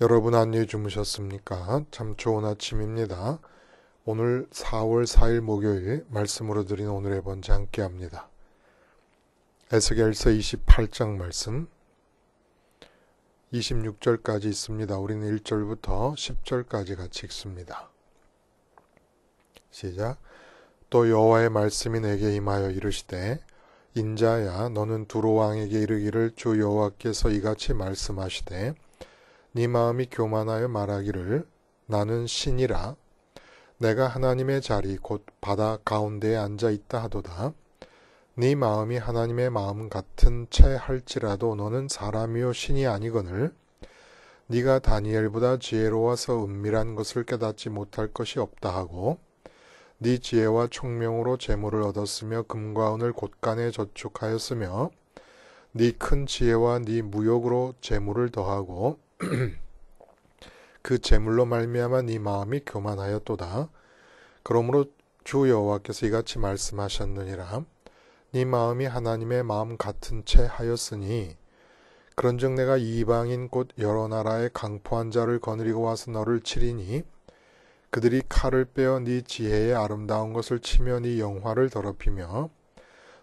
여러분 안녕히 주무셨습니까? 참 좋은 아침입니다. 오늘 4월 4일 목요일 말씀으로 드린 오늘의 번째 함께 합니다. 에스겔서 28장 말씀 26절까지 있습니다. 우리는 1절부터 10절까지 같이 읽습니다. 시작. 또 여호와의 말씀이 내게 임하여 이르시되 인자야 너는 두로 왕에게 이르기를 주 여호와께서 이같이 말씀하시되 네 마음이 교만하여 말하기를 나는 신이라 내가 하나님의 자리 곧 바다 가운데에 앉아 있다 하도다. 네 마음이 하나님의 마음 같은 채 할지라도 너는 사람이요 신이 아니거늘 네가 다니엘보다 지혜로워서 은밀한 것을 깨닫지 못할 것이 없다 하고 네 지혜와 총명으로 재물을 얻었으며 금과 은을 곳간에 저축하였으며 네 큰 지혜와 네 무역으로 재물을 더하고 그 재물로 말미암아 네 마음이 교만하였도다. 그러므로 주 여호와께서 이같이 말씀하셨느니라. 네 마음이 하나님의 마음 같은 채 하였으니 그런즉 내가 이방인 곧 여러 나라의 강포한 자를 거느리고 와서 너를 치리니 그들이 칼을 빼어 네 지혜의 아름다운 것을 치며 네 영화를 더럽히며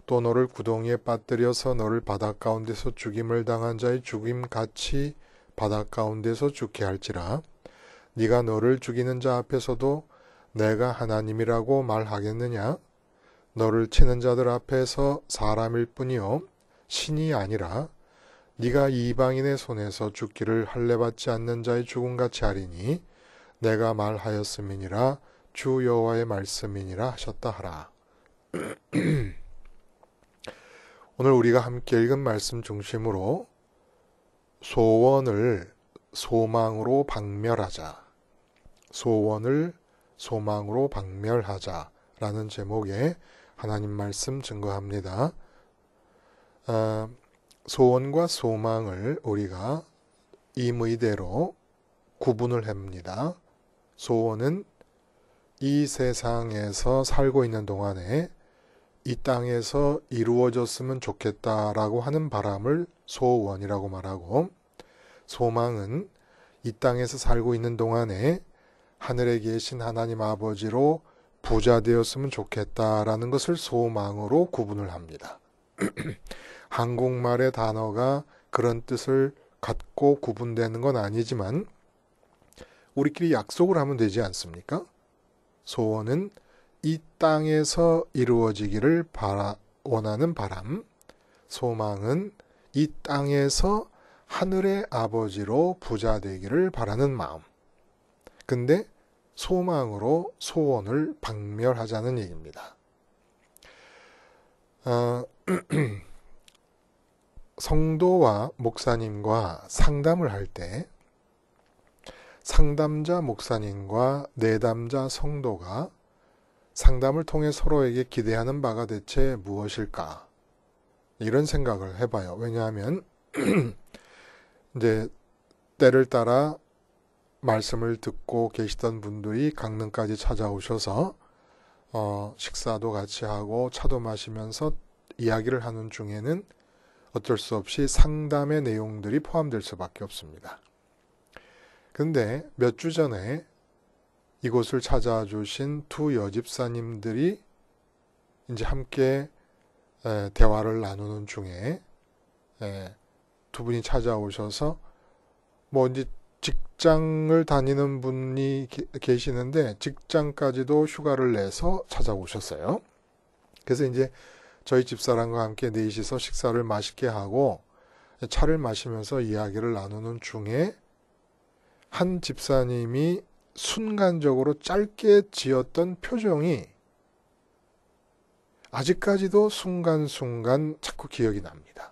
또 너를 구덩이에 빠뜨려서 너를 바닷 가운데서 죽임을 당한 자의 죽임같이 바닷 가운데서 죽게 할지라. 네가 너를 죽이는 자 앞에서도 내가 하나님이라고 말하겠느냐? 너를 치는 자들 앞에서 사람일 뿐이요 신이 아니라 네가 이방인의 손에서 죽기를 할례받지 않는 자의 죽음같이 하리니 내가 말하였음이니라 주 여호와의 말씀이니라 하셨다 하라. 오늘 우리가 함께 읽은 말씀 중심으로 소원을 소망으로 박멸하자, 소원을 소망으로 박멸하자 라는 제목의 하나님 말씀 증거합니다. 소원과 소망을 우리가 임의대로 구분을 합니다. 소원은 이 세상에서 살고 있는 동안에 이 땅에서 이루어졌으면 좋겠다라고 하는 바람을 소원이라고 말하고, 소망은 이 땅에서 살고 있는 동안에 하늘에 계신 하나님 아버지로 부자 되었으면 좋겠다라는 것을 소망으로 구분을 합니다. 한국말의 단어가 그런 뜻을 갖고 구분되는 건 아니지만 우리끼리 약속을 하면 되지 않습니까? 소원은 이 땅에서 이루어지기를 원하는 바람, 소망은 이 땅에서 하늘의 아버지로 부자 되기를 바라는 마음. 근데 소망으로 소원을 박멸하자는 얘기입니다. 성도와 목사님과 상담을 할 때 상담자 목사님과 내담자 성도가 상담을 통해 서로에게 기대하는 바가 대체 무엇일까? 이런 생각을 해봐요. 왜냐하면 이제 때를 따라 말씀을 듣고 계시던 분들이 강릉까지 찾아오셔서 식사도 같이 하고 차도 마시면서 이야기를 하는 중에는 어쩔 수 없이 상담의 내용들이 포함될 수밖에 없습니다. 근데 몇 주 전에 이곳을 찾아와 주신 두 여집사님들이 이제 함께 대화를 나누는 중에 두 분이 찾아오셔서 이제 직장을 다니는 분이 계시는데 직장까지도 휴가를 내서 찾아오셨어요. 그래서 이제 저희 집사람과 함께 넷이서 식사를 맛있게 하고 차를 마시면서 이야기를 나누는 중에 한 집사님이 순간적으로 짧게 지었던 표정이 아직까지도 순간순간 자꾸 기억이 납니다.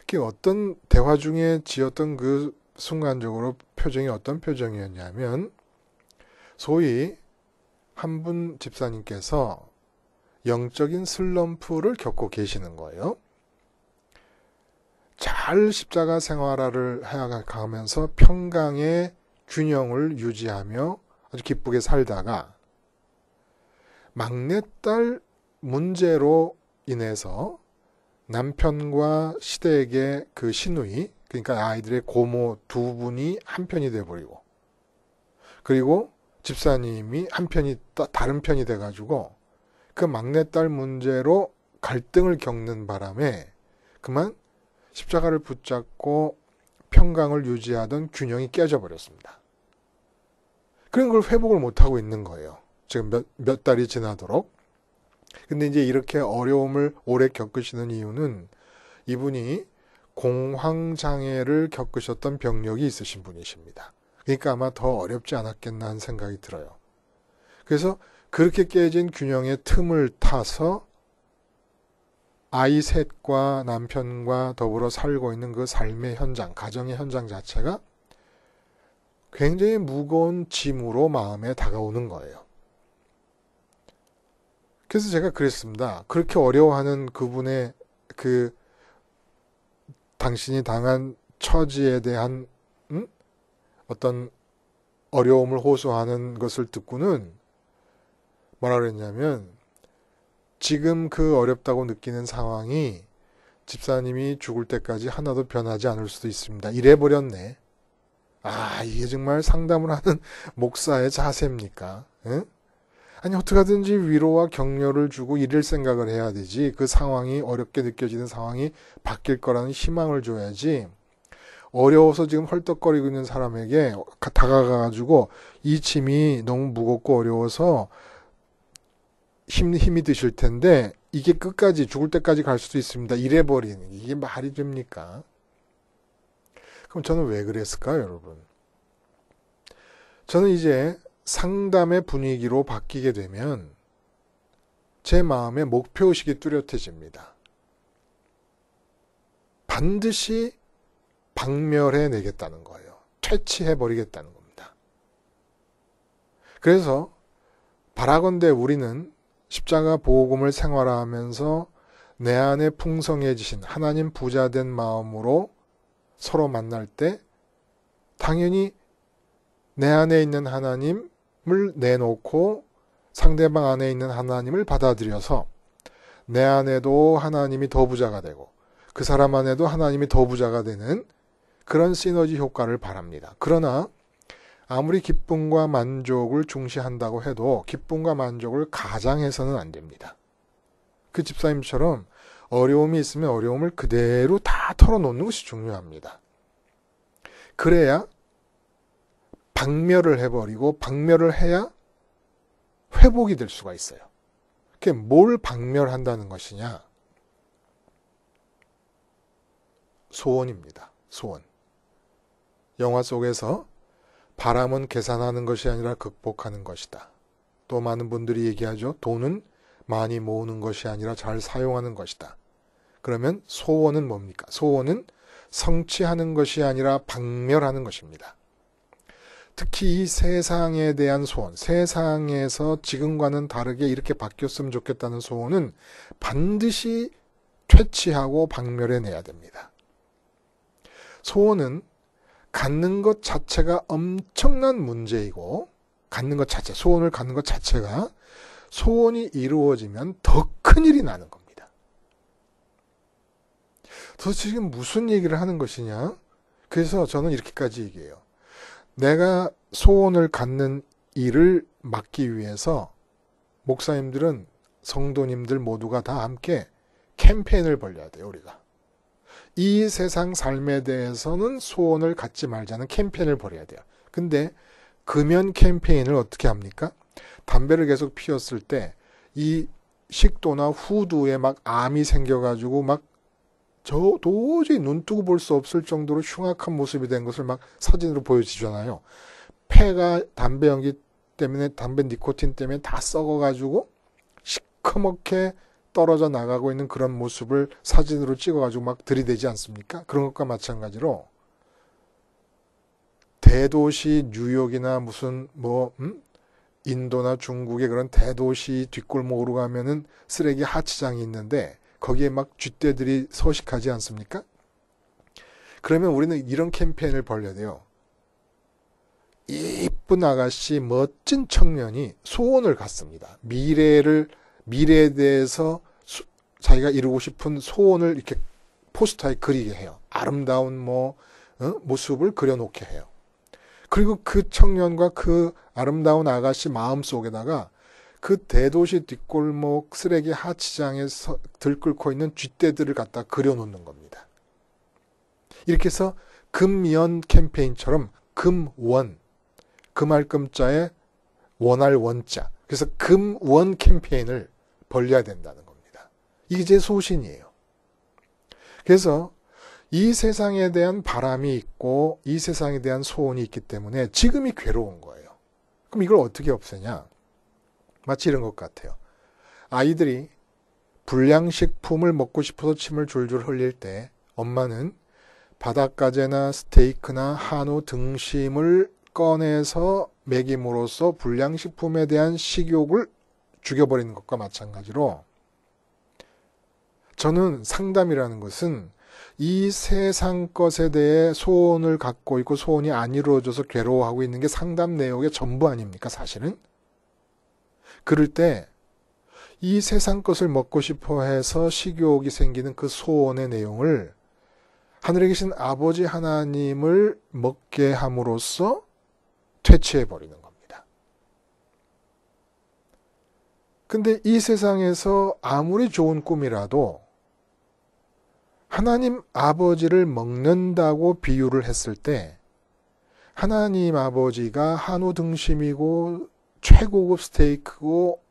그게 어떤 대화 중에 지었던 그 순간적으로 표정이 어떤 표정이었냐면, 소위 한 분 집사님께서 영적인 슬럼프를 겪고 계시는 거예요. 잘 십자가 생활을 해가면서 평강의 균형을 유지하며 아주 기쁘게 살다가 막내딸 문제로 인해서 남편과 시댁의 그 시누이, 그러니까 아이들의 고모 두 분이 한 편이 돼버리고, 그리고 집사님이 한 편이 다른 편이 돼가지고 그 막내딸 문제로 갈등을 겪는 바람에 그만 십자가를 붙잡고 평강을 유지하던 균형이 깨져 버렸습니다. 그런 걸 회복을 못하고 있는 거예요. 지금 몇 달이 지나도록. 근데 이제 이렇게 어려움을 오래 겪으시는 이유는 이분이 공황장애를 겪으셨던 병력이 있으신 분이십니다. 그러니까 아마 더 어렵지 않았겠나 하는 생각이 들어요. 그래서 그렇게 깨진 균형의 틈을 타서 아이 셋과 남편과 더불어 살고 있는 그 삶의 현장, 가정의 현장 자체가 굉장히 무거운 짐으로 마음에 다가오는 거예요. 그래서 제가 그랬습니다. 그렇게 어려워하는 그분의 그 당신이 당한 처지에 대한 어떤 어려움을 호소하는 것을 듣고는 뭐라 그랬냐면, 지금 그 어렵다고 느끼는 상황이 집사님이 죽을 때까지 하나도 변하지 않을 수도 있습니다. 이래버렸네. 아, 이게 정말 상담을 하는 목사의 자세입니까? 응? 아니, 어떻게 하든지 위로와 격려를 주고 이럴 생각을 해야 되지. 그 상황이, 어렵게 느껴지는 상황이 바뀔 거라는 희망을 줘야지. 어려워서 지금 헐떡거리고 있는 사람에게 다가가가지고 이 짐이 너무 무겁고 어려워서 힘이 드실 텐데 이게 끝까지 죽을 때까지 갈 수도 있습니다. 이래버리는, 이게 말이 됩니까? 그럼 저는 왜 그랬을까요, 여러분? 저는 이제 상담의 분위기로 바뀌게 되면 제 마음의 목표의식이 뚜렷해집니다. 반드시 박멸해내겠다는 거예요. 퇴치해버리겠다는 겁니다. 그래서 바라건대 우리는 십자가 복음을 생활하면서 내 안에 풍성해지신 하나님 부자된 마음으로 서로 만날 때 당연히 내 안에 있는 하나님을 내놓고 상대방 안에 있는 하나님을 받아들여서 내 안에도 하나님이 더 부자가 되고 그 사람 안에도 하나님이 더 부자가 되는 그런 시너지 효과를 바랍니다. 그러나 아무리 기쁨과 만족을 중시한다고 해도 기쁨과 만족을 가장해서는 안 됩니다. 그 집사님처럼 어려움이 있으면 어려움을 그대로 다 털어놓는 것이 중요합니다. 그래야 박멸을 해버리고 박멸을 해야 회복이 될 수가 있어요. 그게 뭘 박멸한다는 것이냐? 소원입니다. 소원. 영화 속에서 바람은 계산하는 것이 아니라 극복하는 것이다. 또 많은 분들이 얘기하죠. 돈은 많이 모으는 것이 아니라 잘 사용하는 것이다. 그러면 소원은 뭡니까? 소원은 성취하는 것이 아니라 박멸하는 것입니다. 특히 이 세상에 대한 소원, 세상에서 지금과는 다르게 이렇게 바뀌었으면 좋겠다는 소원은 반드시 퇴치하고 박멸해내야 됩니다. 소원은 갖는 것 자체가 엄청난 문제이고, 갖는 것 자체, 소원을 갖는 것 자체가 소원이 이루어지면 더 큰일이 나는 겁니다. 도대체 지금 무슨 얘기를 하는 것이냐? 그래서 저는 이렇게까지 얘기해요. 내가 소원을 갖는 일을 막기 위해서 목사님들은, 성도님들 모두가 다 함께 캠페인을 벌여야 돼요, 우리가. 이 세상 삶에 대해서는 소원을 갖지 말자는 캠페인을 벌여야 돼요. 근데 금연 캠페인을 어떻게 합니까? 담배를 계속 피웠을 때 이 식도나 후두에 막 암이 생겨가지고 막 도저히 눈 뜨고 볼 수 없을 정도로 흉악한 모습이 된 것을 막 사진으로 보여주잖아요. 폐가 담배 연기 때문에, 담배 니코틴 때문에 다 썩어가지고 시커멓게 떨어져 나가고 있는 그런 모습을 사진으로 찍어가지고 막 들이대지 않습니까? 그런 것과 마찬가지로 대도시 뉴욕이나 무슨 인도나 중국의 그런 대도시 뒷골목으로 가면은 쓰레기 하치장이 있는데 거기에 막 쥐떼들이 서식하지 않습니까? 그러면 우리는 이런 캠페인을 벌여야 돼요. 이쁜 아가씨, 멋진 청년이 소원을 갖습니다. 미래에 대해서 자기가 이루고 싶은 소원을 이렇게 포스터에 그리게 해요. 아름다운 모습을 그려놓게 해요. 그리고 그 청년과 그 아름다운 아가씨 마음속에다가 그 대도시 뒷골목 쓰레기 하치장에서 들끓고 있는 쥐떼들을 갖다 그려놓는 겁니다. 이렇게 해서 금연 캠페인처럼 금원, 금알금자에 원할 원자. 그래서 금원 캠페인을 벌려야 된다는 겁니다. 이게 제 소신이에요. 그래서 이 세상에 대한 바람이 있고 이 세상에 대한 소원이 있기 때문에 지금이 괴로운 거예요. 그럼 이걸 어떻게 없애냐? 마치 이런 것 같아요. 아이들이 불량식품을 먹고 싶어서 침을 줄줄 흘릴 때 엄마는 바닷가재나 스테이크나 한우 등심을 꺼내서 먹임으로써 불량식품에 대한 식욕을 죽여버리는 것과 마찬가지로 저는 상담이라는 것은 이 세상 것에 대해 소원을 갖고 있고 소원이 안 이루어져서 괴로워하고 있는 게 상담 내용의 전부 아닙니까, 사실은? 그럴 때 이 세상 것을 먹고 싶어 해서 식욕이 생기는 그 소원의 내용을 하늘에 계신 아버지 하나님을 먹게 함으로써 퇴치해버리는 겁니다. 근데 이 세상에서 아무리 좋은 꿈이라도 하나님 아버지를 먹는다고 비유를 했을 때 하나님 아버지가 한우 등심이고 최고급 스테이크고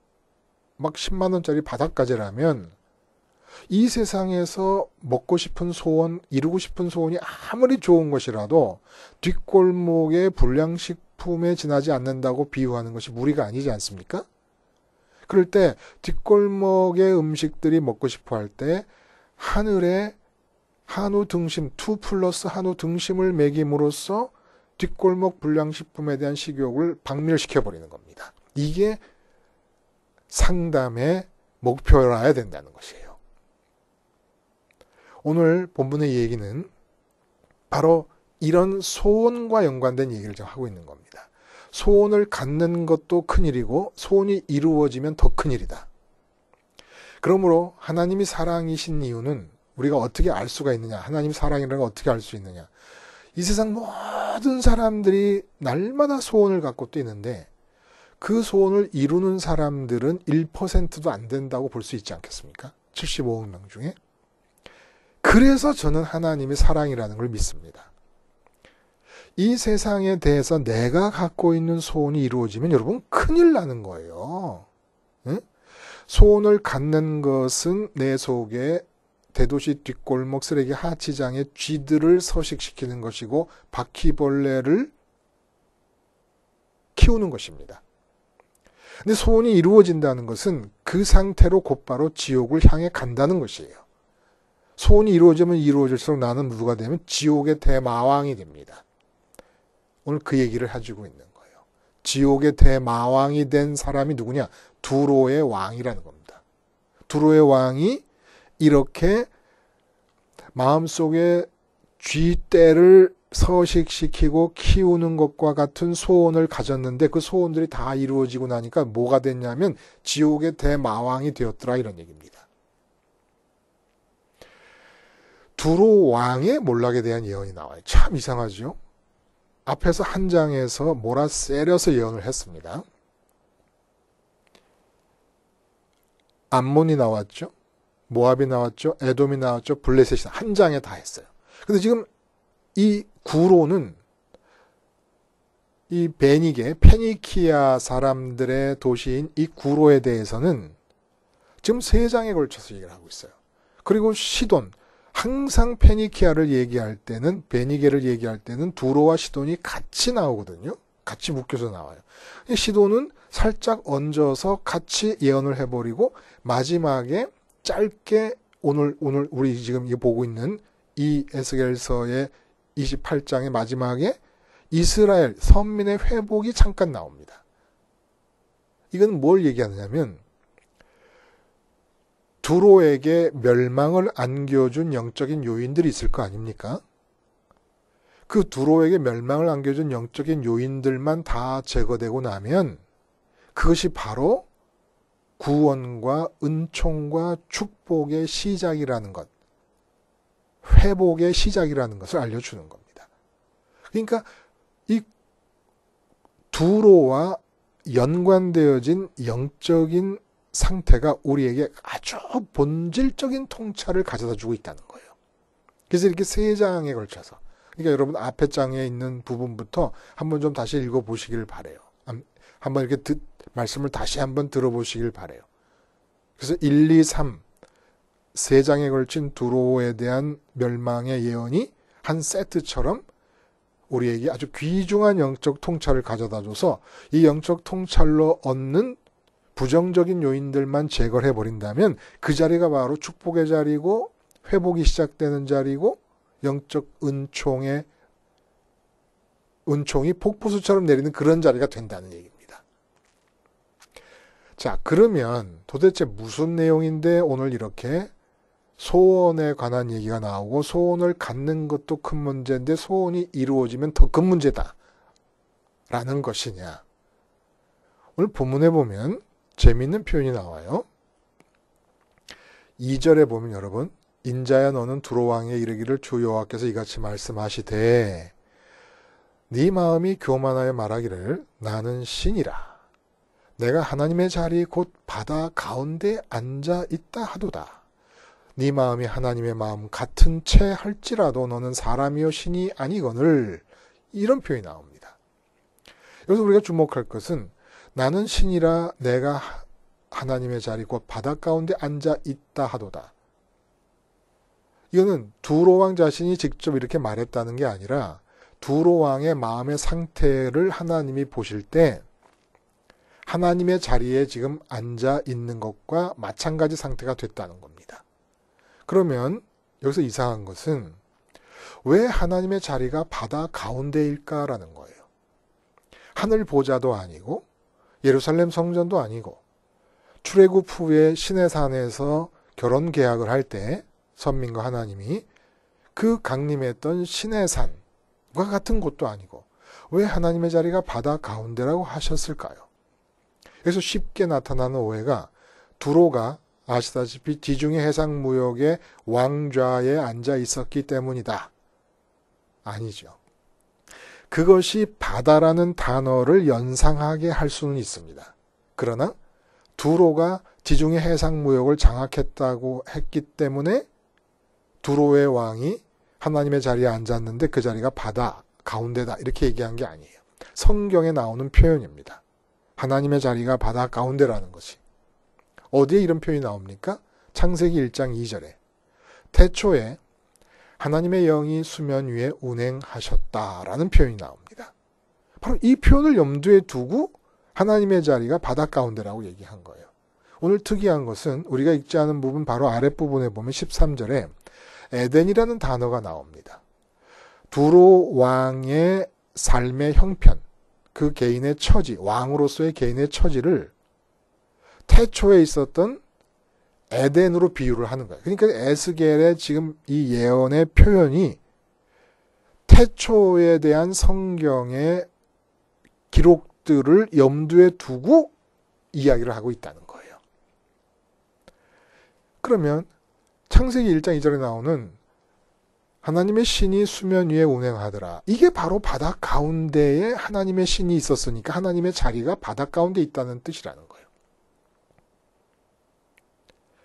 막 10만 원짜리 바닷가재라면 이 세상에서 먹고 싶은 소원, 이루고 싶은 소원이 아무리 좋은 것이라도 뒷골목의 불량식품에 지나지 않는다고 비유하는 것이 무리가 아니지 않습니까? 그럴 때 뒷골목의 음식들이 먹고 싶어 할 때 하늘에 한우 등심, 2+ 한우 등심을 먹임으로써 뒷골목 불량식품에 대한 식욕을 박멸시켜버리는 겁니다. 이게 상담의 목표라야 된다는 것이에요. 오늘 본문의 얘기는 바로 이런 소원과 연관된 얘기를 지금 하고 있는 겁니다. 소원을 갖는 것도 큰일이고 소원이 이루어지면 더 큰일이다. 그러므로 하나님이 사랑이신 이유는 우리가 어떻게 알 수가 있느냐? 하나님 사랑이라는 걸 어떻게 알 수 있느냐? 이 세상 모든 사람들이 날마다 소원을 갖고 또 있는데 그 소원을 이루는 사람들은 1%도 안 된다고 볼 수 있지 않겠습니까? 75억 명 중에. 그래서 저는 하나님의 사랑이라는 걸 믿습니다. 이 세상에 대해서 내가 갖고 있는 소원이 이루어지면 여러분 큰일 나는 거예요. 응? 소원을 갖는 것은 내 속에 대도시 뒷골목 쓰레기 하치장의 쥐들을 서식시키는 것이고 바퀴벌레를 키우는 것입니다. 근데 소원이 이루어진다는 것은 그 상태로 곧바로 지옥을 향해 간다는 것이에요. 소원이 이루어지면 이루어질수록 나는 누가 되면 지옥의 대마왕이 됩니다. 오늘 그 얘기를 해주고 있는 거예요. 지옥의 대마왕이 된 사람이 누구냐? 두로의 왕이라는 겁니다. 두로의 왕이 이렇게 마음속에 쥐떼를 서식시키고 키우는 것과 같은 소원을 가졌는데 그 소원들이 다 이루어지고 나니까 뭐가 됐냐면 지옥의 대마왕이 되었더라 이런 얘기입니다. 두로 왕의 몰락에 대한 예언이 나와요. 참 이상하죠? 앞에서 한 장에서 몰아세려서 예언을 했습니다. 암몬이 나왔죠. 모압이 나왔죠. 에돔이 나왔죠. 블레셋이 한 장에 다 했어요. 근데 지금 이 구로는 이 베니게, 페니키아 사람들의 도시인 이 구로에 대해서는 지금 3장에 걸쳐서 얘기를 하고 있어요. 그리고 시돈, 항상 페니키아를 얘기할 때는, 베니게를 얘기할 때는 두로와 시돈이 같이 나오거든요. 같이 묶여서 나와요. 시돈은 살짝 얹어서 같이 예언을 해버리고 마지막에 짧게 오늘 우리 지금 보고 있는 이 에스겔서의 28장의 마지막에 이스라엘 선민의 회복이 잠깐 나옵니다. 이건 뭘 얘기하느냐면 두로에게 멸망을 안겨준 영적인 요인들이 있을 거 아닙니까? 그 두로에게 멸망을 안겨준 영적인 요인들만 다 제거되고 나면 그것이 바로 구원과 은총과 축복의 시작이라는 것. 회복의 시작이라는 것을 알려주는 겁니다. 그러니까 이 두로와 연관되어진 영적인 상태가 우리에게 아주 본질적인 통찰을 가져다 주고 있다는 거예요. 그래서 이렇게 세 장에 걸쳐서, 그러니까 여러분 앞에 장에 있는 부분부터 한번 좀 다시 읽어보시길 바래요. 한번 이렇게 말씀을 다시 한번 들어보시길 바래요. 그래서 1, 2, 3 세 장에 걸친 두로에 대한 멸망의 예언이 한 세트처럼 우리에게 아주 귀중한 영적 통찰을 가져다 줘서 이 영적 통찰로 얻는 부정적인 요인들만 제거를 해버린다면 그 자리가 바로 축복의 자리고 회복이 시작되는 자리고 영적 은총이 폭포수처럼 내리는 그런 자리가 된다는 얘기입니다. 자, 그러면 도대체 무슨 내용인데 오늘 이렇게 소원에 관한 얘기가 나오고 소원을 갖는 것도 큰 문제인데 소원이 이루어지면 더 큰 문제다 라는 것이냐. 오늘 본문에 보면 재미있는 표현이 나와요. 2절에 보면 여러분, 인자야 너는 두로 왕에 이르기를 주 여호와께서 이같이 말씀하시되 네 마음이 교만하여 말하기를 나는 신이라 내가 하나님의 자리 곧 바다 가운데 앉아 있다 하도다. 네 마음이 하나님의 마음 같은 채 할지라도 너는 사람이요 신이 아니거늘. 이런 표현이 나옵니다. 여기서 우리가 주목할 것은 나는 신이라 내가 하나님의 자리 곧 바다 가운데 앉아 있다 하도다. 이거는 두로 왕 자신이 직접 이렇게 말했다는 게 아니라 두로 왕의 마음의 상태를 하나님이 보실 때 하나님의 자리에 지금 앉아 있는 것과 마찬가지 상태가 됐다는 겁니다. 그러면 여기서 이상한 것은 왜 하나님의 자리가 바다 가운데일까라는 거예요. 하늘 보좌도 아니고 예루살렘 성전도 아니고 출애굽 후에 시내산에서 결혼 계약을 할 때 선민과 하나님이 그 강림했던 시내산과 같은 곳도 아니고 왜 하나님의 자리가 바다 가운데라고 하셨을까요? 그래서 쉽게 나타나는 오해가 두로가 아시다시피 지중해 해상무역의 왕좌에 앉아 있었기 때문이다. 아니죠. 그것이 바다라는 단어를 연상하게 할 수는 있습니다. 그러나 두로가 지중해 해상무역을 장악했다고 했기 때문에 두로의 왕이 하나님의 자리에 앉았는데 그 자리가 바다 가운데다 이렇게 얘기한 게 아니에요. 성경에 나오는 표현입니다. 하나님의 자리가 바다 가운데라는 것이. 어디에 이런 표현이 나옵니까? 창세기 1장 2절에 태초에 하나님의 영이 수면 위에 운행하셨다라는 표현이 나옵니다. 바로 이 표현을 염두에 두고 하나님의 자리가 바다 가운데라고 얘기한 거예요. 오늘 특이한 것은 우리가 읽지 않은 부분 바로 아랫부분에 보면 13절에 에덴이라는 단어가 나옵니다. 두로 왕의 삶의 형편, 그 개인의 처지, 왕으로서의 개인의 처지를 태초에 있었던 에덴으로 비유를 하는 거예요. 그러니까 에스겔의 지금 이 예언의 표현이 태초에 대한 성경의 기록들을 염두에 두고 이야기를 하고 있다는 거예요. 그러면 창세기 1장 2절에 나오는 하나님의 신이 수면 위에 운행하더라. 이게 바로 바다 가운데에 하나님의 신이 있었으니까 하나님의 자리가 바다 가운데 있다는 뜻이라는 거예요.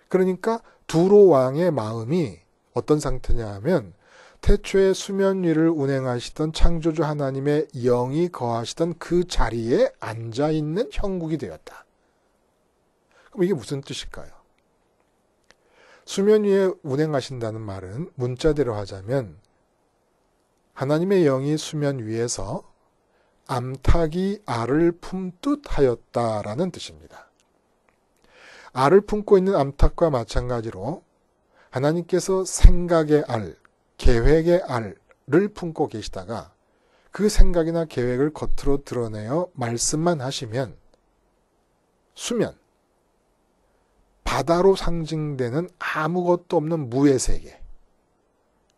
그러니까 두로 왕의 마음이 어떤 상태냐 하면 태초에 수면 위를 운행하시던 창조주 하나님의 영이 거하시던 그 자리에 앉아있는 형국이 되었다. 그럼 이게 무슨 뜻일까요? 수면 위에 운행하신다는 말은 문자대로 하자면 하나님의 영이 수면 위에서 암탉이 알을 품듯 하였다라는 뜻입니다. 알을 품고 있는 암탉과 마찬가지로 하나님께서 생각의 알, 계획의 알을 품고 계시다가 그 생각이나 계획을 겉으로 드러내어 말씀만 하시면 수면, 바다로 상징되는 아무것도 없는 무의 세계,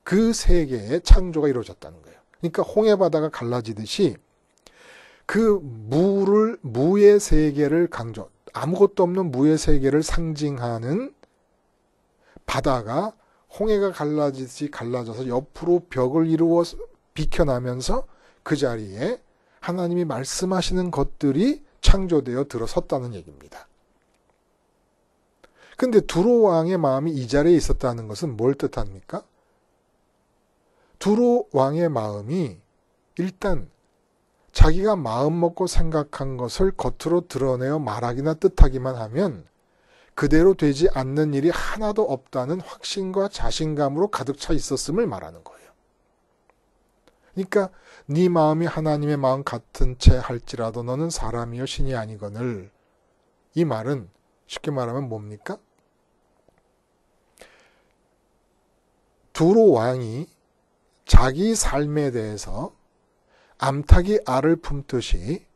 그 세계의 창조가 이루어졌다는 거예요. 그러니까 홍해 바다가 갈라지듯이 그 무의 세계를 아무것도 없는 무의 세계를 상징하는 바다가 홍해가 갈라지듯이 갈라져서 옆으로 벽을 이루어 비켜나면서 그 자리에 하나님이 말씀하시는 것들이 창조되어 들어섰다는 얘기입니다. 근데 두로 왕의 마음이 이 자리에 있었다는 것은 뭘 뜻합니까? 두로 왕의 마음이 일단 자기가 마음 먹고 생각한 것을 겉으로 드러내어 말하기나 뜻하기만 하면 그대로 되지 않는 일이 하나도 없다는 확신과 자신감으로 가득 차 있었음을 말하는 거예요. 그러니까 네 마음이 하나님의 마음 같은 채 할지라도 너는 사람이여 신이 아니거늘. 이 말은 쉽게 말하면 뭡니까? 두로 왕이 자기 삶에 대해서 암탉이 알을 품듯이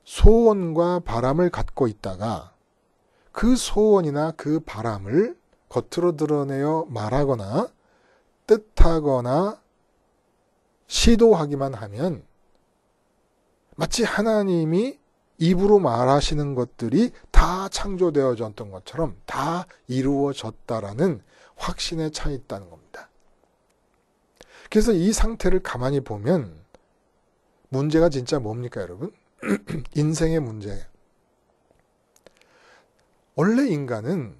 소원과 바람을 갖고 있다가 그 소원이나 그 바람을 겉으로 드러내어 말하거나 뜻하거나 시도하기만 하면 마치 하나님이 입으로 말하시는 것들이 다 창조되어졌던 것처럼 다 이루어졌다라는 확신에 차 있다는 겁니다. 그래서 이 상태를 가만히 보면 문제가 진짜 뭡니까, 여러분? 인생의 문제. 원래 인간은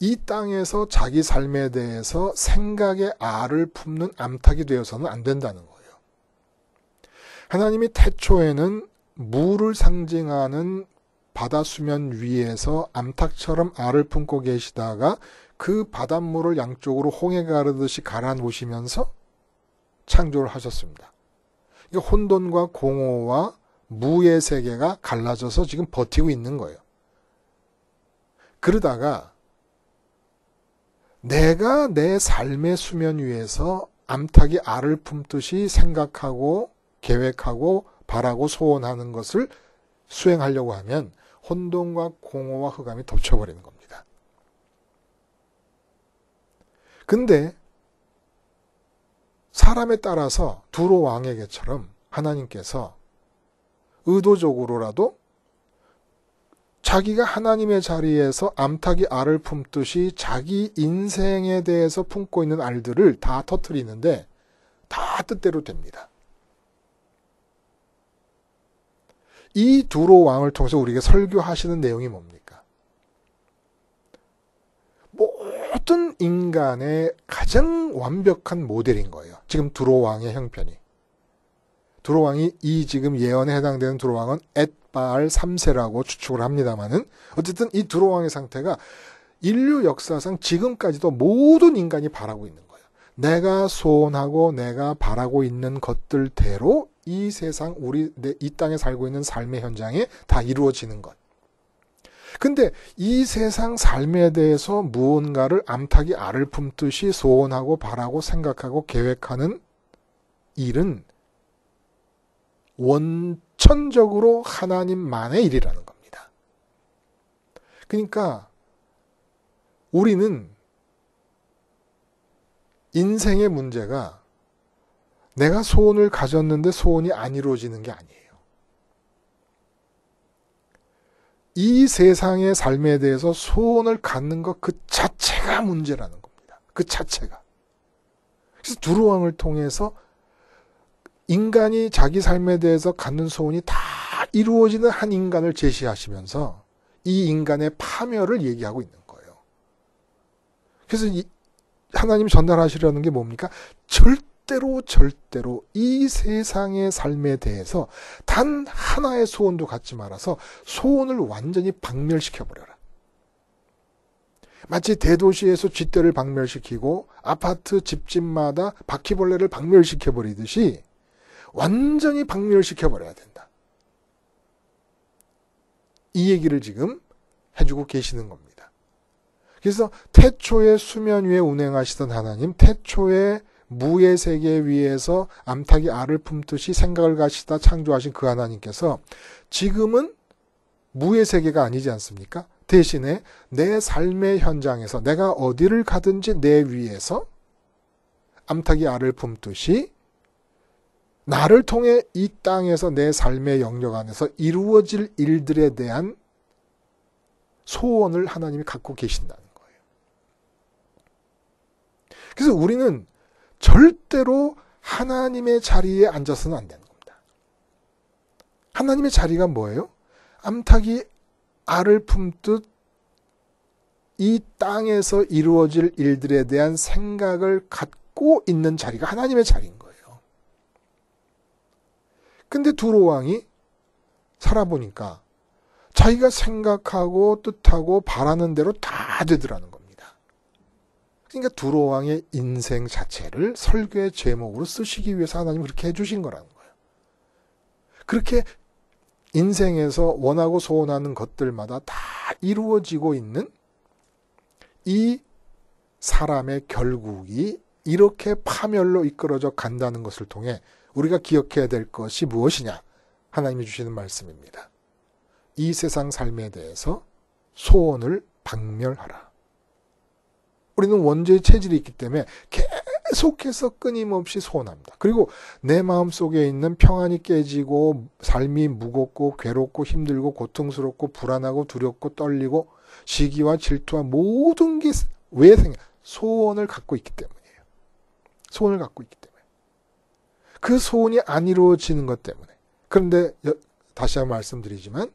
이 땅에서 자기 삶에 대해서 생각의 알을 품는 암탉이 되어서는 안 된다는 거예요. 하나님이 태초에는 물을 상징하는 바다 수면 위에서 암탉처럼 알을 품고 계시다가 그 바닷물을 양쪽으로 홍해가 가르듯이 갈아놓으시면서 창조를 하셨습니다. 그러니까 혼돈과 공허와 무의 세계가 갈라져서 지금 버티고 있는 거예요. 그러다가 내가 내 삶의 수면 위에서 암탉이 알을 품듯이 생각하고 계획하고 바라고 소원하는 것을 수행하려고 하면 혼돈과 공허와 흑암이 덮쳐버리는 겁니다. 근데 사람에 따라서 두로 왕에게처럼 하나님께서 의도적으로라도 자기가 하나님의 자리에서 암탉이 알을 품듯이 자기 인생에 대해서 품고 있는 알들을 다 터뜨리는데 다 뜻대로 됩니다. 이 두로 왕을 통해서 우리에게 설교하시는 내용이 뭡니까? 모든 인간의 가장 완벽한 모델인 거예요. 지금 두로 왕의 형편이. 두로 왕이 이 지금 예언에 해당되는 두로 왕은 엣바알 3세라고 추측을 합니다만은 어쨌든 이 두로 왕의 상태가 인류 역사상 지금까지도 모든 인간이 바라고 있는 거예요. 내가 소원하고 내가 바라고 있는 것들대로 이 세상 이 땅에 살고 있는 삶의 현장에 다 이루어지는 것. 근데 이 세상 삶에 대해서 무언가를 암탉이 알을 품듯이 소원하고 바라고 생각하고 계획하는 일은 원천적으로 하나님만의 일이라는 겁니다. 그러니까 우리는 인생의 문제가 내가 소원을 가졌는데 소원이 안 이루어지는 게 아니에요. 이 세상의 삶에 대해서 소원을 갖는 것 그 자체가 문제라는 겁니다. 그 자체가. 그래서 두로 왕을 통해서 인간이 자기 삶에 대해서 갖는 소원이 다 이루어지는 한 인간을 제시하시면서 이 인간의 파멸을 얘기하고 있는 거예요. 그래서 하나님이 전달하시려는 게 뭡니까? 절대로 이 세상의 삶에 대해서 단 하나의 소원도 갖지 말아서 소원을 완전히 박멸시켜버려라. 마치 대도시에서 쥐떼를 박멸시키고 아파트 집집마다 바퀴벌레를 박멸시켜버리듯이 완전히 박멸시켜버려야 된다. 이 얘기를 지금 해주고 계시는 겁니다. 그래서 태초에 수면 위에 운행하시던 하나님, 태초에 무의 세계 위에서 암탉이 알을 품듯이 생각을 가시다 창조하신 그 하나님께서 지금은 무의 세계가 아니지 않습니까? 대신에 내 삶의 현장에서 내가 어디를 가든지 내 위에서 암탉이 알을 품듯이 나를 통해 이 땅에서 내 삶의 영역 안에서 이루어질 일들에 대한 소원을 하나님이 갖고 계신다는 거예요. 그래서 우리는 절대로 하나님의 자리에 앉아서는 안 되는 겁니다. 하나님의 자리가 뭐예요? 암탉이 알을 품듯 이 땅에서 이루어질 일들에 대한 생각을 갖고 있는 자리가 하나님의 자리인 거예요. 근데 두로왕이 살아보니까 자기가 생각하고 뜻하고 바라는 대로 다 되더라는 겁니다. 그러니까 두로왕의 인생 자체를 설교의 제목으로 쓰시기 위해서 하나님이 그렇게 해주신 거라는 거예요. 그렇게 인생에서 원하고 소원하는 것들마다 다 이루어지고 있는 이 사람의 결국이 이렇게 파멸로 이끌어져 간다는 것을 통해 우리가 기억해야 될 것이 무엇이냐? 하나님이 주시는 말씀입니다. 이 세상 삶에 대해서 소원을 박멸하라. 우리는 원죄의 체질이 있기 때문에 계속해서 끊임없이 소원합니다. 그리고 내 마음속에 있는 평안이 깨지고 삶이 무겁고 괴롭고 힘들고 고통스럽고 불안하고 두렵고 떨리고 시기와 질투와 모든 게 왜 소원을 갖고 있기 때문이에요. 소원을 갖고 있기 때문에. 그 소원이 안 이루어지는 것 때문에. 그런데 다시 한번 말씀드리지만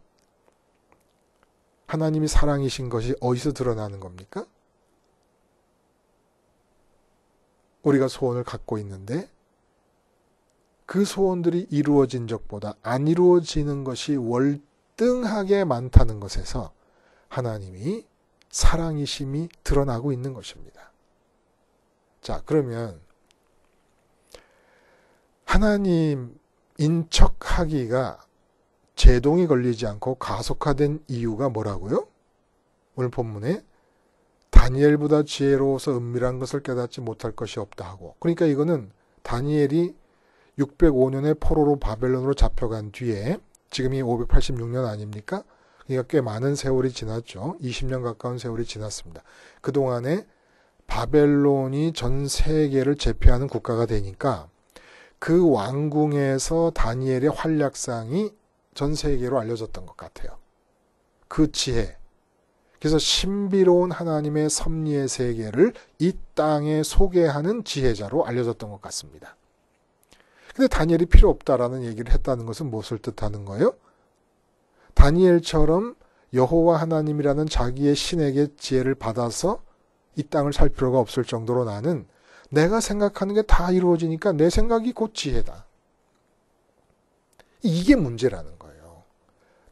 하나님이 사랑이신 것이 어디서 드러나는 겁니까? 우리가 소원을 갖고 있는데 그 소원들이 이루어진 적보다 안 이루어지는 것이 월등하게 많다는 것에서 하나님이 사랑이심이 드러나고 있는 것입니다. 자, 그러면 하나님 인척하기가 제동이 걸리지 않고 가속화된 이유가 뭐라고요? 오늘 본문에 다니엘보다 지혜로워서 은밀한 것을 깨닫지 못할 것이 없다 하고, 그러니까 이거는 다니엘이 605년에 포로로 바벨론으로 잡혀간 뒤에 지금이 586년 아닙니까? 그러니까 꽤 많은 세월이 지났죠. 20년 가까운 세월이 지났습니다. 그동안에 바벨론이 전 세계를 제패하는 국가가 되니까 그 왕궁에서 다니엘의 활약상이 전 세계로 알려졌던 것 같아요. 그 지혜. 그래서 신비로운 하나님의 섭리의 세계를 이 땅에 소개하는 지혜자로 알려졌던 것 같습니다. 근데 다니엘이 필요 없다라는 얘기를 했다는 것은 무엇을 뜻하는 거예요? 다니엘처럼 여호와 하나님이라는 자기의 신에게 지혜를 받아서 이 땅을 살 필요가 없을 정도로 나는 내가 생각하는 게 다 이루어지니까 내 생각이 곧 지혜다. 이게 문제라는 거예요.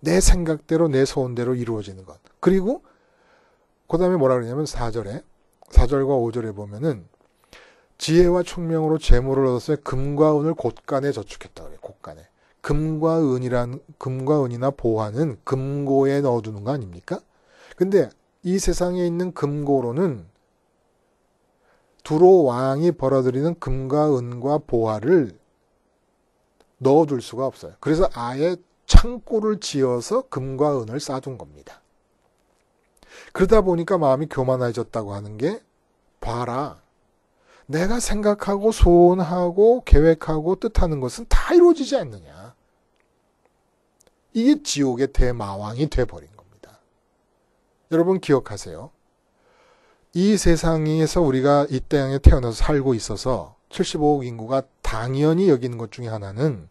내 생각대로 내 소원대로 이루어지는 것. 그리고 그 다음에 뭐라 그러냐면 4절과 5절에 보면은 지혜와 총명으로 재물을 얻었으며 금과 은을 곳간에 저축했다 그래요. 곳간에. 금과 은이나 보화는 금고에 넣어두는 거 아닙니까? 근데 이 세상에 있는 금고로는 두로 왕이 벌어들이는 금과 은과 보화를 넣어둘 수가 없어요. 그래서 아예 창고를 지어서 금과 은을 쌓아둔 겁니다. 그러다 보니까 마음이 교만해졌다고 하는 게, 봐라. 내가 생각하고 소원하고 계획하고 뜻하는 것은 다 이루어지지 않느냐. 이게 지옥의 대마왕이 돼버린 겁니다. 여러분 기억하세요. 이 세상에서 우리가 이 땅에 태어나서 살고 있어서 75억 인구가 당연히 여기는 것 중에 하나는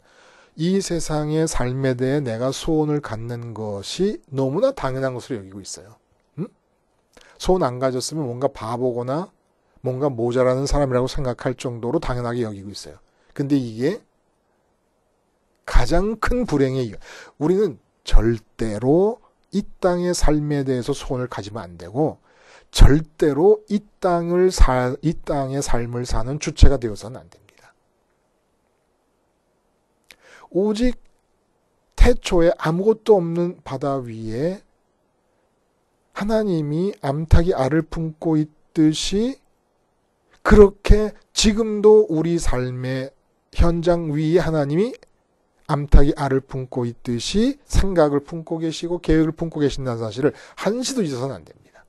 이 세상의 삶에 대해 내가 소원을 갖는 것이 너무나 당연한 것으로 여기고 있어요. 소원 안 가졌으면 뭔가 바보거나 뭔가 모자라는 사람이라고 생각할 정도로 당연하게 여기고 있어요. 근데 이게 가장 큰 불행의 이유. 우리는 절대로 이 땅의 삶에 대해서 소원을 가지면 안 되고 절대로 이 땅의 삶을 사는 주체가 되어서는 안 됩니다. 오직 태초에 아무것도 없는 바다 위에 하나님이 암탉이 알을 품고 있듯이 그렇게 지금도 우리 삶의 현장 위에 하나님이 암탉이 알을 품고 있듯이 생각을 품고 계시고 계획을 품고 계신다는 사실을 한시도 잊어서는 안 됩니다.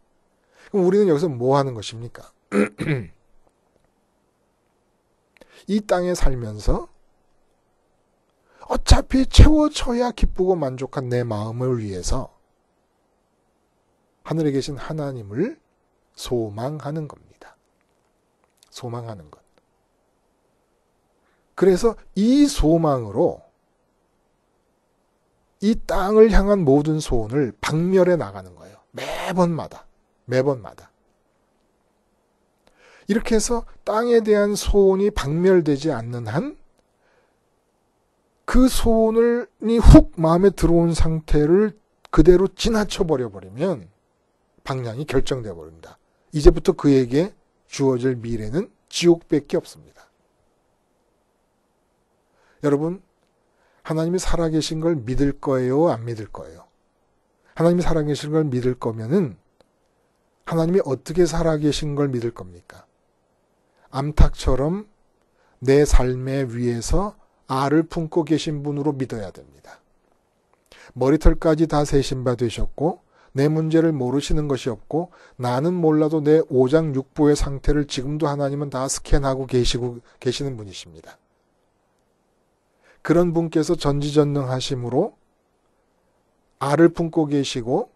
그럼 우리는 여기서 뭐 하는 것입니까? 이 땅에 살면서 어차피 채워져야 기쁘고 만족한 내 마음을 위해서 하늘에 계신 하나님을 소망하는 겁니다. 소망하는 것. 그래서 이 소망으로 이 땅을 향한 모든 소원을 박멸해 나가는 거예요. 매번마다. 이렇게 해서 땅에 대한 소원이 박멸되지 않는 한 그 소원이 훅 마음에 들어온 상태를 그대로 지나쳐 버려버리면 방향이 결정되어 버립니다. 이제부터 그에게 주어질 미래는 지옥밖에 없습니다. 여러분, 하나님이 살아계신 걸 믿을 거예요? 안 믿을 거예요? 하나님이 살아계신 걸 믿을 거면은 하나님이 어떻게 살아계신 걸 믿을 겁니까? 암탉처럼 내 삶의 위에서 알을 품고 계신 분으로 믿어야 됩니다. 머리털까지 다 세신 바 되셨고 내 문제를 모르시는 것이 없고 나는 몰라도 내 오장육부의 상태를 지금도 하나님은 다 스캔하고 계시는 분이십니다. 그런 분께서 전지전능하심으로 알을 품고 계시고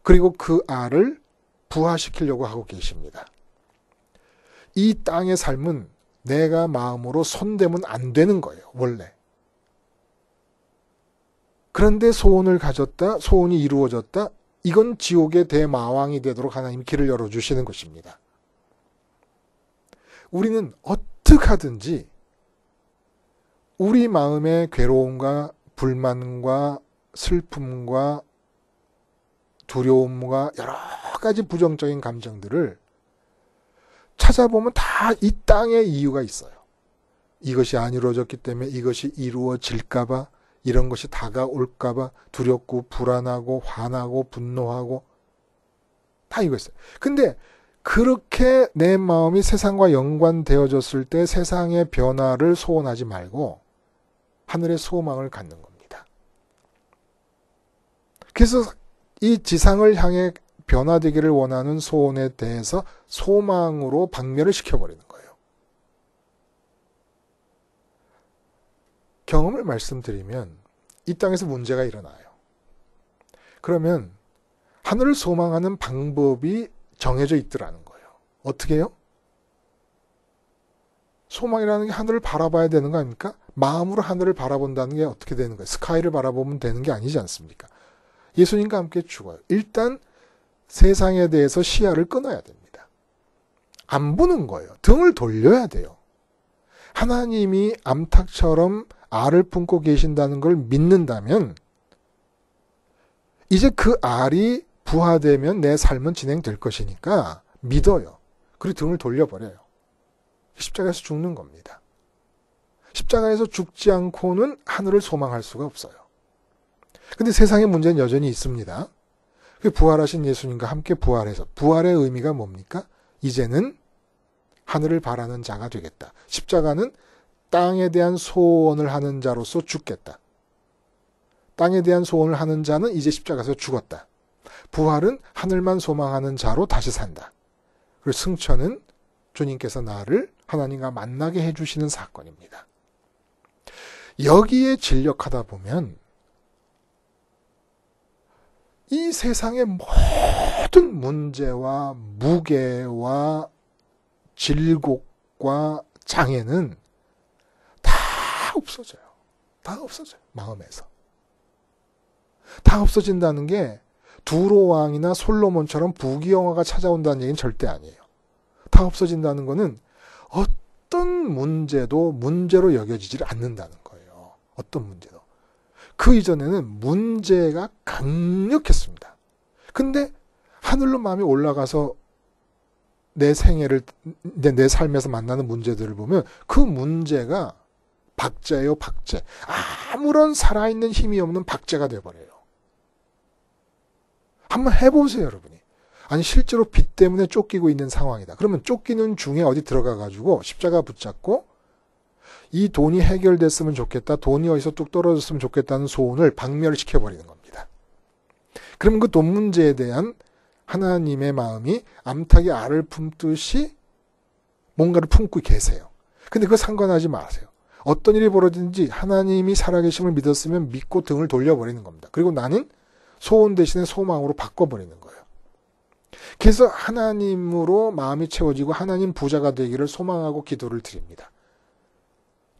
그리고 그 알을 부화시키려고 하고 계십니다. 이 땅의 삶은 내가 마음으로 손대면 안 되는 거예요. 원래. 그런데 소원을 가졌다. 소원이 이루어졌다. 이건 지옥의 대마왕이 되도록 하나님이 길을 열어주시는 것입니다. 우리는 어떻게 하든지 우리 마음의 괴로움과 불만과 슬픔과 두려움과 여러 가지 부정적인 감정들을 찾아보면 다 이 땅에 이유가 있어요. 이것이 안 이루어졌기 때문에 이것이 이루어질까봐, 이런 것이 다가올까봐 두렵고 불안하고 화나고 분노하고 다 이거 있어요. 근데 그렇게 내 마음이 세상과 연관되어졌을 때 세상의 변화를 소원하지 말고 하늘의 소망을 갖는 겁니다. 그래서 이 지상을 향해 변화되기를 원하는 소원에 대해서 소망으로 박멸을 시켜버리는 거예요. 경험을 말씀드리면 이 땅에서 문제가 일어나요. 그러면 하늘을 소망하는 방법이 정해져 있더라는 거예요. 어떻게 해요? 소망이라는 게 하늘을 바라봐야 되는 거 아닙니까? 마음으로 하늘을 바라본다는 게 어떻게 되는 거예요? 스카이를 바라보면 되는 게 아니지 않습니까? 예수님과 함께 죽어요. 일단 세상에 대해서 시야를 끊어야 됩니다. 안 보는 거예요. 등을 돌려야 돼요. 하나님이 암탉처럼 알을 품고 계신다는 걸 믿는다면 이제 그 알이 부화되면 내 삶은 진행될 것이니까 믿어요. 그리고 등을 돌려버려요. 십자가에서 죽는 겁니다. 십자가에서 죽지 않고는 하늘을 소망할 수가 없어요. 근데 세상의 문제는 여전히 있습니다. 부활하신 예수님과 함께 부활해서, 부활의 의미가 뭡니까? 이제는 하늘을 바라는 자가 되겠다. 십자가는 땅에 대한 소원을 하는 자로서 죽겠다. 땅에 대한 소원을 하는 자는 이제 십자가에서 죽었다. 부활은 하늘만 소망하는 자로 다시 산다. 그리고 승천은 주님께서 나를 하나님과 만나게 해주시는 사건입니다. 여기에 진력하다 보면 이 세상의 모든 문제와 무게와 질곡과 장애는 다 없어져요. 다 없어져요. 마음에서. 다 없어진다는 게 두로왕이나 솔로몬처럼 부귀영화가 찾아온다는 얘기는 절대 아니에요. 다 없어진다는 거는 어떤 문제도 문제로 여겨지질 않는다는 거예요. 어떤 문제도. 그 이전에는 문제가 강력했습니다. 근데 하늘로 마음이 올라가서 내 생애를, 내 삶에서 만나는 문제들을 보면 그 문제가 박제예요, 박제. 아무런 살아있는 힘이 없는 박제가 돼버려요. 한번 해보세요, 여러분이. 아니, 실제로 빚 때문에 쫓기고 있는 상황이다. 그러면 쫓기는 중에 어디 들어가가지고 십자가 붙잡고 이 돈이 해결됐으면 좋겠다. 돈이 어디서 뚝 떨어졌으면 좋겠다는 소원을 박멸시켜버리는 겁니다. 그러면 그 돈 문제에 대한 하나님의 마음이 암탉이 알을 품듯이 뭔가를 품고 계세요. 근데 그거 상관하지 마세요. 어떤 일이 벌어지든지 하나님이 살아계심을 믿었으면 믿고 등을 돌려버리는 겁니다. 그리고 나는 소원 대신에 소망으로 바꿔버리는 거예요. 그래서 하나님으로 마음이 채워지고 하나님 부자가 되기를 소망하고 기도를 드립니다.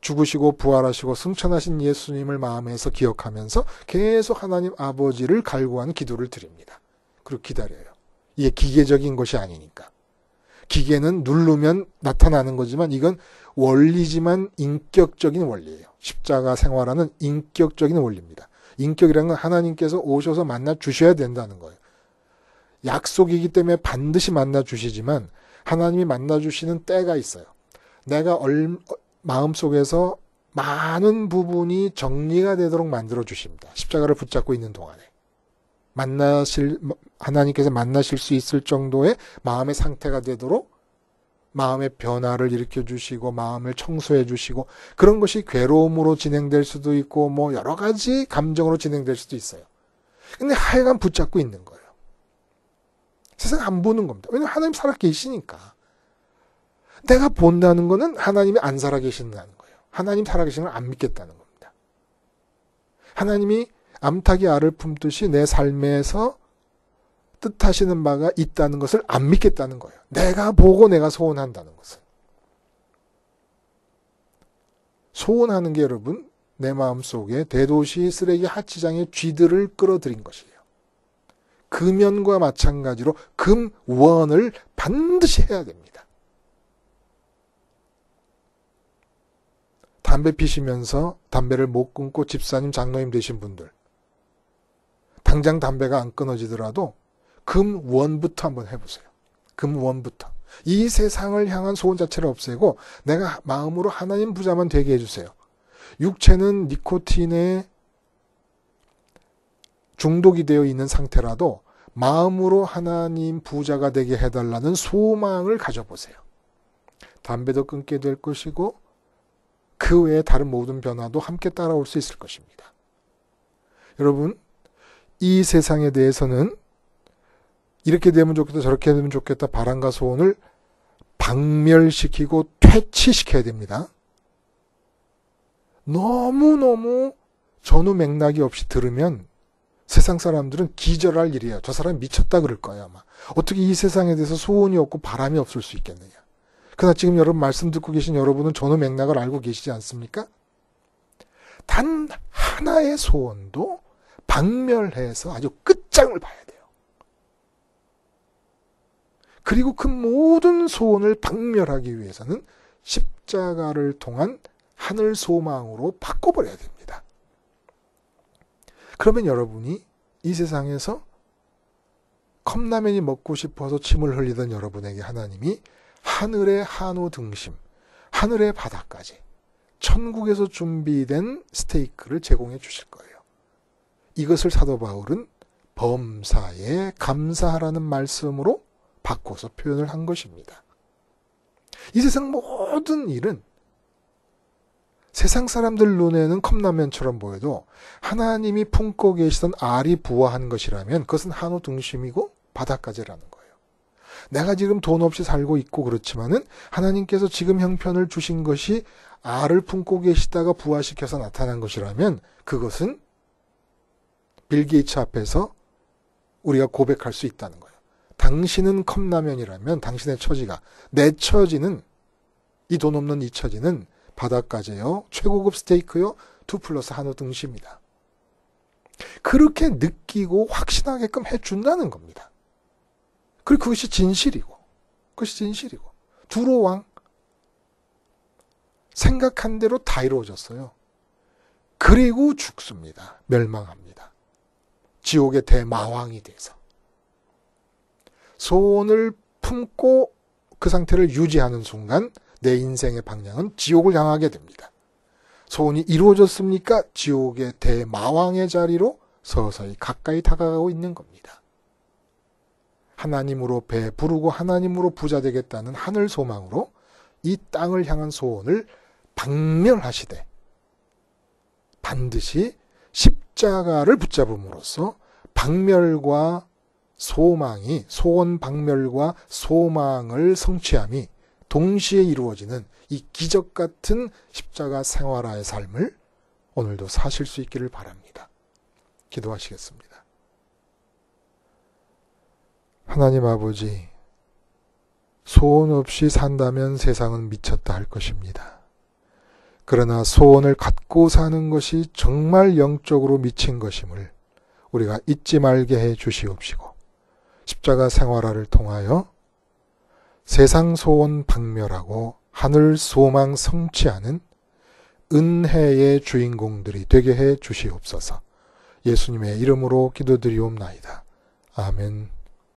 죽으시고 부활하시고 승천하신 예수님을 마음에서 기억하면서 계속 하나님 아버지를 갈구하는 기도를 드립니다. 그리고 기다려요. 이게 기계적인 것이 아니니까. 기계는 누르면 나타나는 거지만 이건 원리지만 인격적인 원리예요. 십자가 생활하는 인격적인 원리입니다. 인격이라는 건 하나님께서 오셔서 만나 주셔야 된다는 거예요. 약속이기 때문에 반드시 만나 주시지만 하나님이 만나 주시는 때가 있어요. 내가 마음속에서 많은 부분이 정리가 되도록 만들어 주십니다. 십자가를 붙잡고 있는 동안에. 하나님께서 만나실 수 있을 정도의 마음의 상태가 되도록 마음의 변화를 일으켜 주시고 마음을 청소해 주시고 그런 것이 괴로움으로 진행될 수도 있고 뭐 여러 가지 감정으로 진행될 수도 있어요. 근데 하여간 붙잡고 있는 거예요. 세상 안 보는 겁니다. 왜냐하면 하나님 살아 계시니까. 내가 본다는 거는 하나님이 안 살아 계신다는 거예요. 하나님 살아 계시는 걸 안 믿겠다는 겁니다. 하나님이 암탉이 알을 품듯이 내 삶에서 뜻하시는 바가 있다는 것을 안 믿겠다는 거예요. 내가 보고 내가 소원한다는 것을. 소원하는 게 여러분 내 마음속에 대도시 쓰레기 하치장의 쥐들을 끌어들인 것이에요. 금연과 마찬가지로 금원을 반드시 해야 됩니다. 담배 피시면서 담배를 못 끊고 집사님 장로님 되신 분들 당장 담배가 안 끊어지더라도 금원부터 한번 해보세요. 금원부터. 이 세상을 향한 소원 자체를 없애고 내가 마음으로 하나님 부자만 되게 해주세요. 육체는 니코틴에 중독이 되어 있는 상태라도 마음으로 하나님 부자가 되게 해달라는 소망을 가져보세요. 담배도 끊게 될 것이고 그 외에 다른 모든 변화도 함께 따라올 수 있을 것입니다. 여러분, 이 세상에 대해서는 이렇게 되면 좋겠다 저렇게 되면 좋겠다 바람과 소원을 박멸시키고 퇴치시켜야 됩니다. 너무너무 전후 맥락이 없이 들으면 세상 사람들은 기절할 일이에요. 저 사람이 미쳤다 그럴 거예요 아마. 어떻게 이 세상에 대해서 소원이 없고 바람이 없을 수 있겠느냐. 그러나 지금 여러분 말씀 듣고 계신 여러분은 전후 맥락을 알고 계시지 않습니까? 단 하나의 소원도 박멸해서 아주 끝장을 봐야 돼요. 그리고 그 모든 소원을 박멸하기 위해서는 십자가를 통한 하늘 소망으로 바꿔버려야 됩니다. 그러면 여러분이 이 세상에서 컵라면이 먹고 싶어서 침을 흘리던 여러분에게 하나님이 하늘의 한우 등심, 하늘의 바다까지 천국에서 준비된 스테이크를 제공해 주실 거예요. 이것을 사도 바울은 범사에 감사하라는 말씀으로 바꿔서 표현을 한 것입니다. 이 세상 모든 일은 세상 사람들 눈에는 컵라면처럼 보여도 하나님이 품고 계시던 알이 부화한 것이라면 그것은 한우 등심이고 바다까지라는 거예요. 내가 지금 돈 없이 살고 있고 그렇지만은 하나님께서 지금 형편을 주신 것이 알을 품고 계시다가 부화시켜서 나타난 것이라면 그것은 빌 게이츠 앞에서 우리가 고백할 수 있다는 거예요. 당신은 컵라면이라면 당신의 처지가, 내 처지는, 이 돈 없는 이 처지는 바다까지요, 최고급 스테이크요, 2+ 한우 등심이다. 그렇게 느끼고 확신하게끔 해준다는 겁니다. 그리고 그것이 진실이고, 두로왕, 생각한 대로 다 이루어졌어요. 그리고 죽습니다. 멸망합니다. 지옥의 대마왕이 돼서. 소원을 품고 그 상태를 유지하는 순간 내 인생의 방향은 지옥을 향하게 됩니다. 소원이 이루어졌습니까? 지옥의 대마왕의 자리로 서서히 가까이 다가가고 있는 겁니다. 하나님으로 배부르고 하나님으로 부자 되겠다는 하늘 소망으로 이 땅을 향한 소원을 박멸하시되 반드시 십자가를 붙잡음으로써 박멸과 소망이, 소원 박멸과 소망을 성취함이 동시에 이루어지는 이 기적 같은 십자가 생활화의 삶을 오늘도 사실 수 있기를 바랍니다. 기도하시겠습니다. 하나님 아버지, 소원 없이 산다면 세상은 미쳤다 할 것입니다. 그러나 소원을 갖고 사는 것이 정말 영적으로 미친 것임을 우리가 잊지 말게 해 주시옵시고, 십자가 생활화를 통하여 세상 소원 박멸하고 하늘 소망 성취하는 은혜의 주인공들이 되게 해 주시옵소서. 예수님의 이름으로 기도드리옵나이다. 아멘.